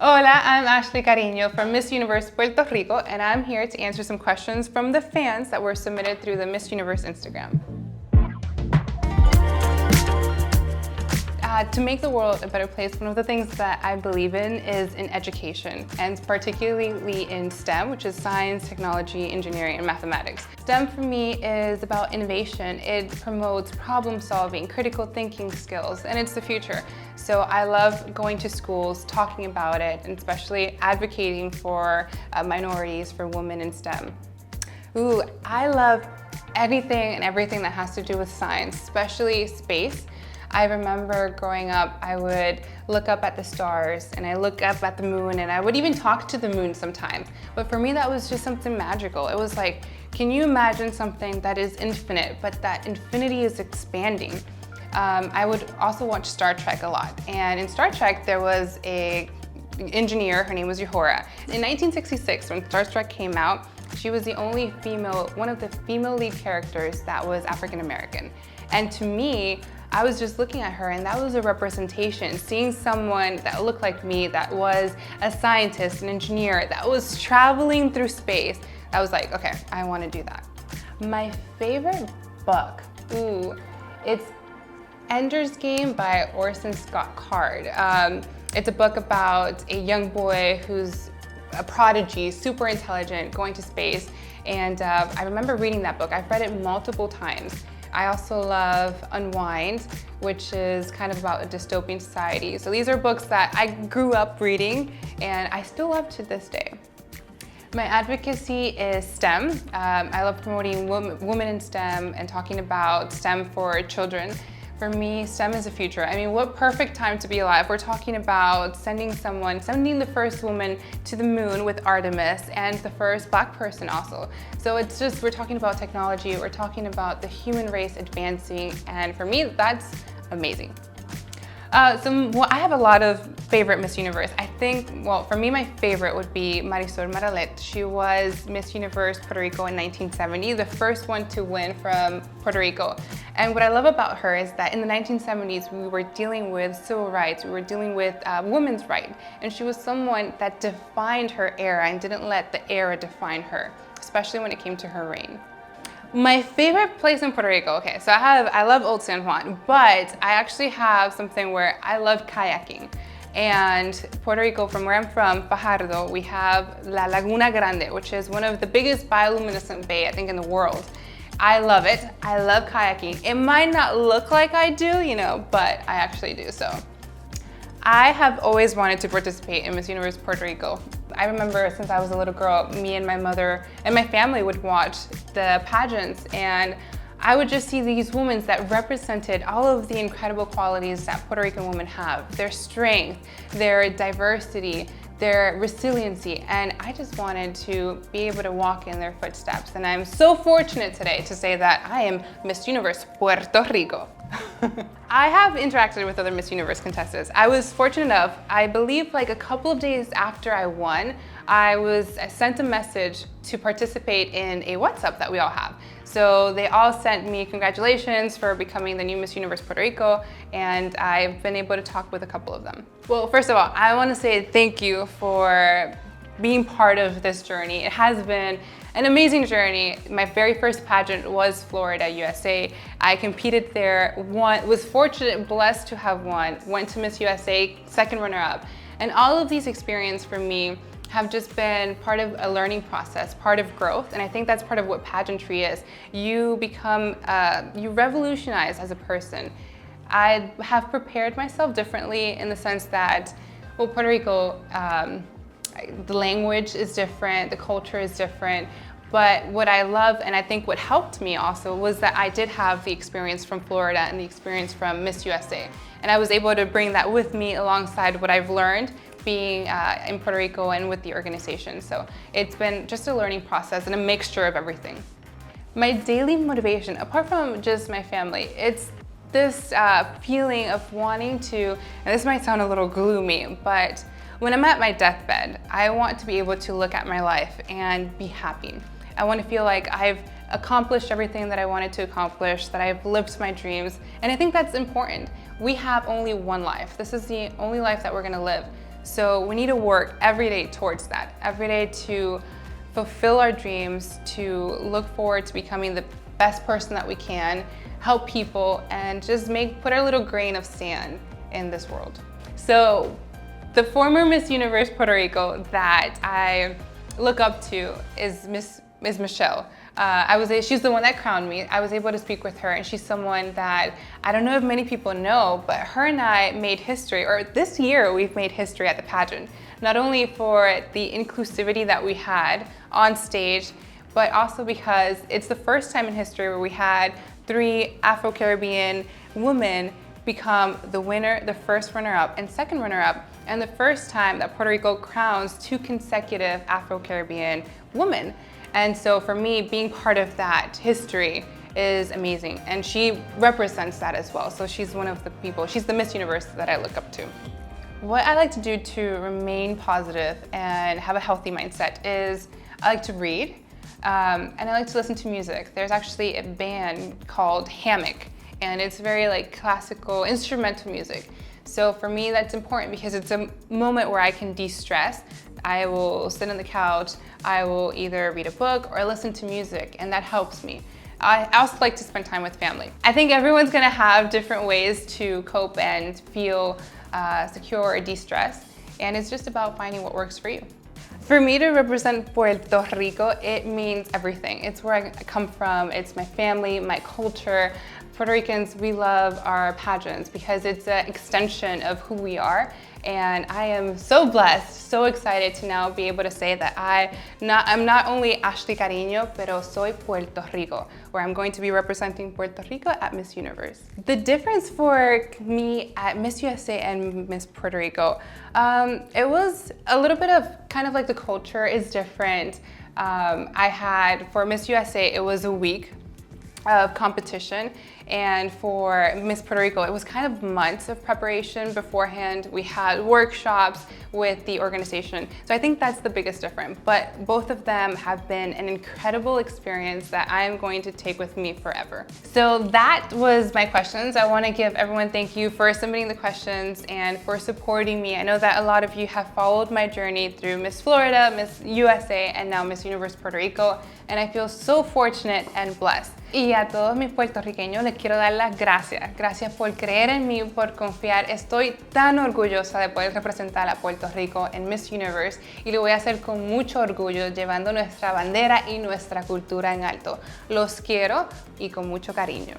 Hola, I'm Ashley Carino from Miss Universe Puerto Rico, and I'm here to answer some questions from the fans that were submitted through the Miss Universe Instagram. To make the world a better place, one of the things that I believe in is in education, and particularly in STEM, which is science, technology, engineering, and mathematics. STEM for me is about innovation. It promotes problem solving, critical thinking skills, and it's the future. So I love going to schools, talking about it, and especially advocating for minorities, for women in STEM. Ooh, I love anything and everything that has to do with science, especially space. I remember growing up, I would look up at the stars and I look up at the moon and I would even talk to the moon sometimes. But for me, that was just something magical. It was like, can you imagine something that is infinite, but that infinity is expanding? I would also watch Star Trek a lot. And in Star Trek, there was an engineer, her name was Uhura. In 1966, when Star Trek came out, she was the only female, one of the female lead characters that was African American. And to me, I was just looking at her and that was a representation, seeing someone that looked like me, that was a scientist, an engineer, that was traveling through space. I was like, okay, I want to do that. My favorite book, it's Ender's Game by Orson Scott Card. It's a book about a young boy who's a prodigy, super intelligent, going to space. And I remember reading that book. I've read it multiple times. I also love Unwind, which is kind of about a dystopian society. So these are books that I grew up reading and I still love to this day. My advocacy is STEM. I love promoting women in STEM and talking about STEM for children. For me, STEM is the future. I mean, what perfect time to be alive. We're talking about sending the first woman to the moon with Artemis and the first Black person also. So it's just, we're talking about technology, we're talking about the human race advancing, and for me, that's amazing. I have a lot of favorite Miss Universe. I think, well, for me, my favorite would be Marisol Maralet. She was Miss Universe Puerto Rico in 1970, the first one to win from Puerto Rico. And what I love about her is that in the 1970s, we were dealing with civil rights, we were dealing with women's rights, and she was someone that defined her era and didn't let the era define her, especially when it came to her reign. My favorite place in Puerto Rico, okay, so I love Old San Juan, but I actually have something where I love kayaking. And Puerto Rico, from where I'm from, Fajardo, we have La Laguna Grande, which is one of the biggest bioluminescent bay, I think, in the world. I love it. I love kayaking. It might not look like I do, but I actually do, so. I have always wanted to participate in Miss Universe Puerto Rico. I remember since I was a little girl, me and my mother and my family would watch the pageants, and I would just see these women that represented all of the incredible qualities that Puerto Rican women have, their strength, their diversity, their resiliency, and I just wanted to be able to walk in their footsteps. And I'm so fortunate today to say that I am Miss Universe Puerto Rico. I have interacted with other Miss Universe contestants. I was fortunate enough, I believe like a couple of days after I won, I sent a message to participate in a WhatsApp that we all have. So they all sent me congratulations for becoming the new Miss Universe Puerto Rico, and I've been able to talk with a couple of them. Well, first of all, I want to say thank you for being part of this journey. It has been an amazing journey. My very first pageant was Florida, USA. I competed there, was fortunate, blessed to have won, went to Miss USA, second runner-up. And all of these experiences for me have just been part of a learning process, part of growth, and I think that's part of what pageantry is. You become, you revolutionize as a person. I have prepared myself differently in the sense that, well, Puerto Rico, the language is different, the culture is different, but what I love, and I think what helped me also, was that I did have the experience from Florida and the experience from Miss USA. And I was able to bring that with me alongside what I've learned being in Puerto Rico and with the organization. So it's been just a learning process and a mixture of everything. My daily motivation, apart from just my family, it's this feeling of wanting to, and this might sound a little gloomy, but when I'm at my deathbed, I want to be able to look at my life and be happy. I want to feel like I've accomplished everything that I wanted to accomplish, that I've lived my dreams, and I think that's important. We have only one life. This is the only life that we're going to live. So we need to work every day towards that, every day to fulfill our dreams, to look forward to becoming the best person that we can, help people, and just put our little grain of sand in this world. So the former Miss Universe Puerto Rico that I look up to is Miss Michelle. She's the one that crowned me. I was able to speak with her, and she's someone that I don't know if many people know, but her and I made history, or this year we've made history at the pageant. Not only for the inclusivity that we had on stage, but also because it's the first time in history where we had 3 Afro-Caribbean women become the winner, the first runner-up and second runner-up, and the first time that Puerto Rico crowns 2 consecutive Afro-Caribbean women. And so for me, being part of that history is amazing, and she represents that as well. So she's one of the people, she's the Miss Universe that I look up to. What I like to do to remain positive and have a healthy mindset is I like to read, and I like to listen to music. There's actually a band called Hammock, and it's very like classical instrumental music. So for me, that's important because it's a moment where I can de-stress. I will sit on the couch, I will either read a book or listen to music, and that helps me. I also like to spend time with family. I think everyone's gonna have different ways to cope and feel secure or de-stress, and it's just about finding what works for you. For me to represent Puerto Rico, it means everything. It's where I come from, it's my family, my culture. Puerto Ricans, we love our pageants because it's an extension of who we are. And I am so blessed, so excited to now be able to say that I'm not only Ashley Carino, pero soy Puerto Rico, where I'm going to be representing Puerto Rico at Miss Universe. The difference for me at Miss USA and Miss Puerto Rico, it was a little bit of kind of like the culture is different. For Miss USA, it was a week of competition, and for Miss Puerto Rico, it was kind of months of preparation beforehand. We had workshops with the organization. So I think that's the biggest difference, but both of them have been an incredible experience that I am going to take with me forever. So that was my questions. I want to give everyone thank you for submitting the questions and for supporting me. I know that a lot of you have followed my journey through Miss Florida, Miss USA, and now Miss Universe Puerto Rico, and I feel so fortunate and blessed. Y a todos mis puertorriqueños les quiero dar las gracias. Gracias por creer en mí, por confiar. Estoy tan orgullosa de poder representar a Puerto Rico en Miss Universe y lo voy a hacer con mucho orgullo, llevando nuestra bandera y nuestra cultura en alto. Los quiero y con mucho cariño.